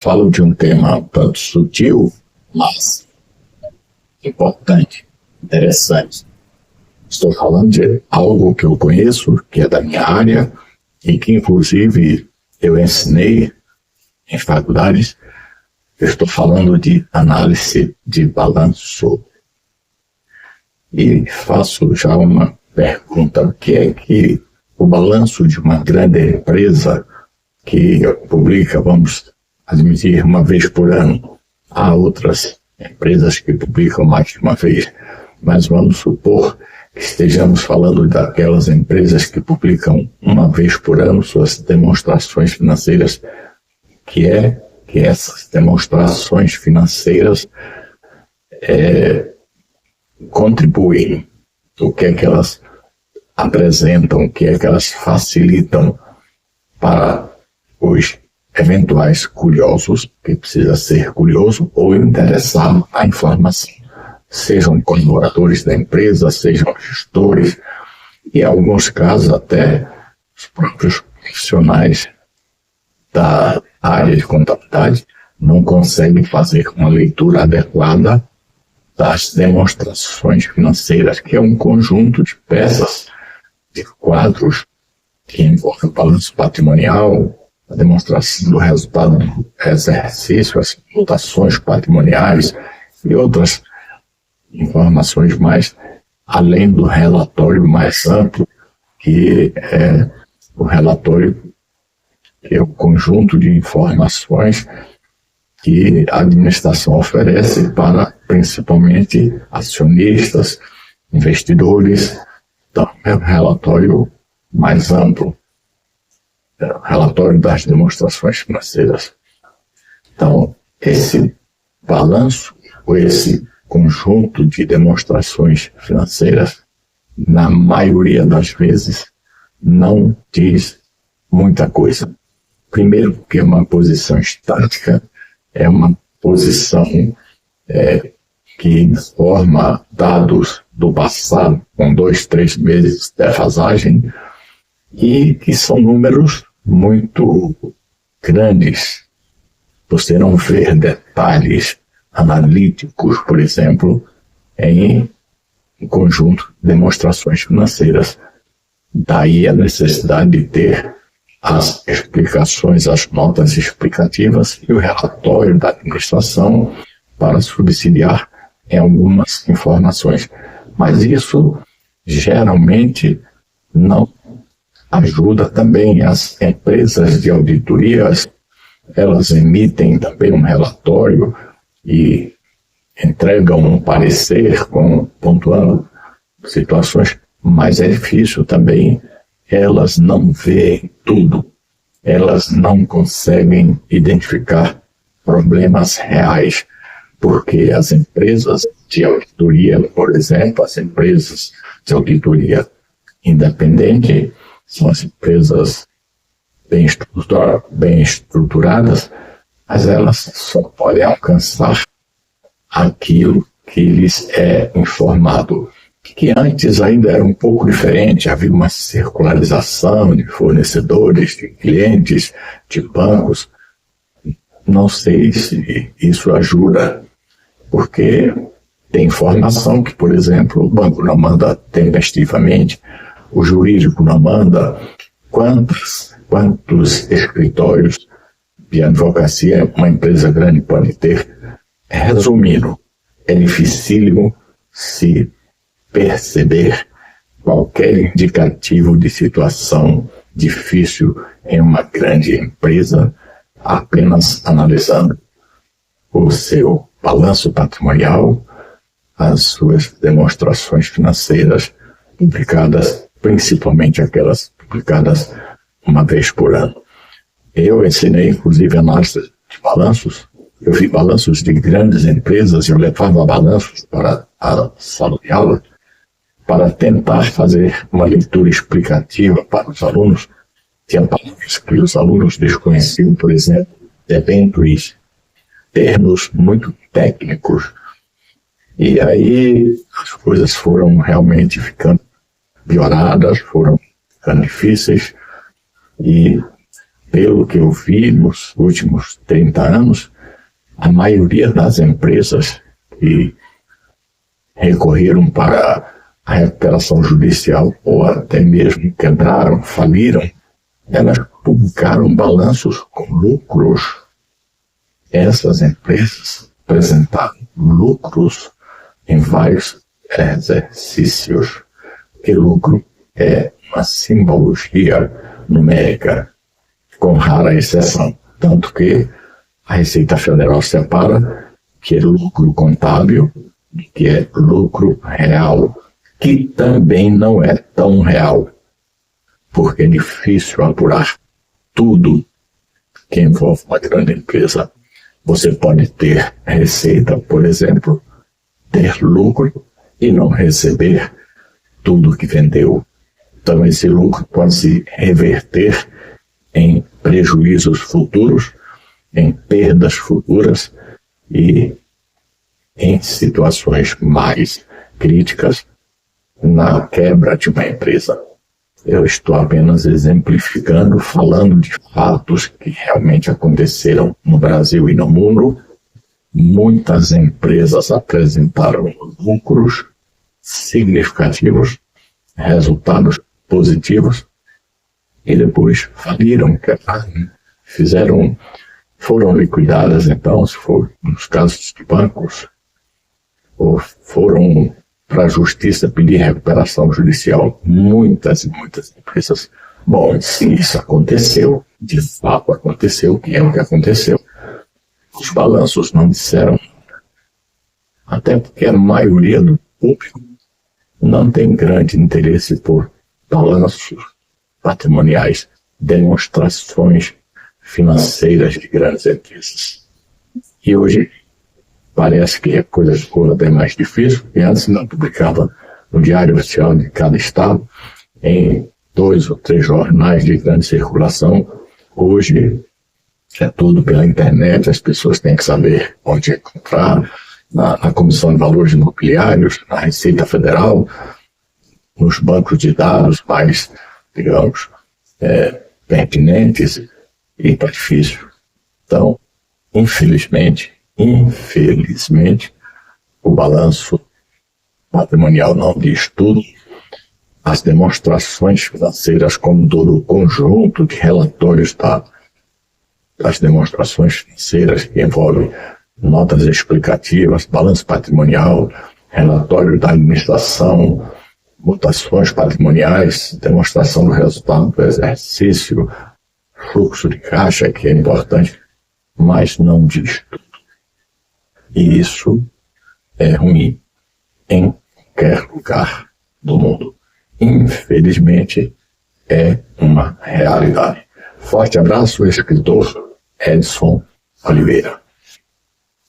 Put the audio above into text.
Falo de um tema tanto sutil, mas importante, interessante. Estou falando de algo que eu conheço, que é da minha área, e que inclusive eu ensinei em faculdades. Eu estou falando de análise de balanço. E faço já uma pergunta: o que é que o balanço de uma grande empresa que publica, vamos admitir, uma vez por ano? Há outras empresas que publicam mais de uma vez, mas vamos supor que estejamos falando daquelas empresas que publicam uma vez por ano suas demonstrações financeiras, que essas demonstrações financeiras contribuem, o que é que elas apresentam, o que é que elas facilitam para os eventuais curiosos, que precisa ser curioso ou interessado na informação, sejam colaboradores da empresa, sejam gestores, e em alguns casos até os próprios profissionais da área de contabilidade não conseguem fazer uma leitura adequada das demonstrações financeiras, que é um conjunto de peças, de quadros que envolvem o balanço patrimonial, a demonstração do resultado do exercício, as mutações patrimoniais e outras informações mais, além do relatório mais amplo, que é o relatório, que é o conjunto de informações que a administração oferece para, principalmente, acionistas, investidores. Então, é o relatório mais amplo, é o relatório das demonstrações financeiras. Então, esse balanço, ou esse conjunto de demonstrações financeiras, na maioria das vezes, não diz muita coisa. Primeiro, porque é uma posição estática, é uma posição que informa dados do passado, com 2, 3 meses de defasagem, e que são números muito grandes. Você não vê detalhes analíticos, por exemplo, em um conjunto de demonstrações financeiras. Daí a necessidade de ter as explicações, as notas explicativas e o relatório da administração para subsidiar em algumas informações. Mas isso geralmente não ajuda também. As empresas de auditorias, elas emitem também um relatório e entregam um parecer pontuando situações, mas é difícil também. Elas não veem tudo, elas não conseguem identificar problemas reais, porque as empresas de auditoria, por exemplo, as empresas de auditoria independente, são as empresas bem estruturadas, mas elas só podem alcançar aquilo que lhes é informado, que antes ainda era um pouco diferente. Havia uma circularização de fornecedores, de clientes, de bancos. Não sei se isso ajuda, porque tem informação que, por exemplo, o banco não manda tempestivamente, o jurídico não manda. Quantos escritórios de advocacia uma empresa grande pode ter? Resumindo, é dificílimo se perceber qualquer indicativo de situação difícil em uma grande empresa apenas analisando o seu balanço patrimonial, as suas demonstrações financeiras publicadas, principalmente aquelas publicadas uma vez por ano. Eu ensinei, inclusive, análise de balanços. Eu vi balanços de grandes empresas e eu levava balanços para a sala de aula para tentar fazer uma leitura explicativa para os alunos. Tinha palavras que os alunos desconheciam, por exemplo, debentures, termos muito técnicos. E aí as coisas foram realmente ficando pioradas, foram ficando difíceis, e pelo que eu vi nos últimos 30 anos, a maioria das empresas que recorreram para a recuperação judicial ou até mesmo quebraram, faliram, elas publicaram balanços com lucros. Essas empresas apresentaram lucros em vários exercícios, que lucro é uma simbologia numérica, com rara exceção. Tanto que a Receita Federal separa que é lucro contábil e que é lucro real, que também não é tão real, porque é difícil apurar tudo que envolve uma grande empresa. Você pode ter receita, por exemplo, ter lucro e não receber tudo que vendeu. Então esse lucro pode se reverter em prejuízos futuros, em perdas futuras e em situações mais críticas na quebra de uma empresa. Eu estou apenas exemplificando, falando de fatos que realmente aconteceram no Brasil e no mundo. Muitas empresas apresentaram lucros significativos, resultados positivos, e depois faliram, foram liquidadas. Então, se for nos casos de bancos, ou foram para a justiça pedir recuperação judicial, muitas empresas. Bom, se isso aconteceu, de fato aconteceu, que é o que aconteceu. Os balanços não disseram, até porque a maioria do público não tem grande interesse por balanços patrimoniais, demonstrações financeiras de grandes empresas. E hoje parece que a coisa ficou até mais difícil, e antes não publicava no Diário Oficial de cada estado, em 2 ou 3 jornais de grande circulação. Hoje é tudo pela internet, as pessoas têm que saber onde encontrar, na Comissão de Valores Imobiliários, na Receita Federal, nos bancos de dados mais, digamos, pertinentes, e está difícil. Então, infelizmente, o balanço patrimonial não diz tudo. As demonstrações financeiras, como todo o conjunto de relatórios das demonstrações financeiras, que envolvem notas explicativas, balanço patrimonial, relatório da administração, mutações patrimoniais, demonstração do resultado do exercício, fluxo de caixa, que é importante, mas não diz tudo. E isso é ruim em qualquer lugar do mundo. Infelizmente, é uma realidade. Forte abraço, escritor Edson Oliveira.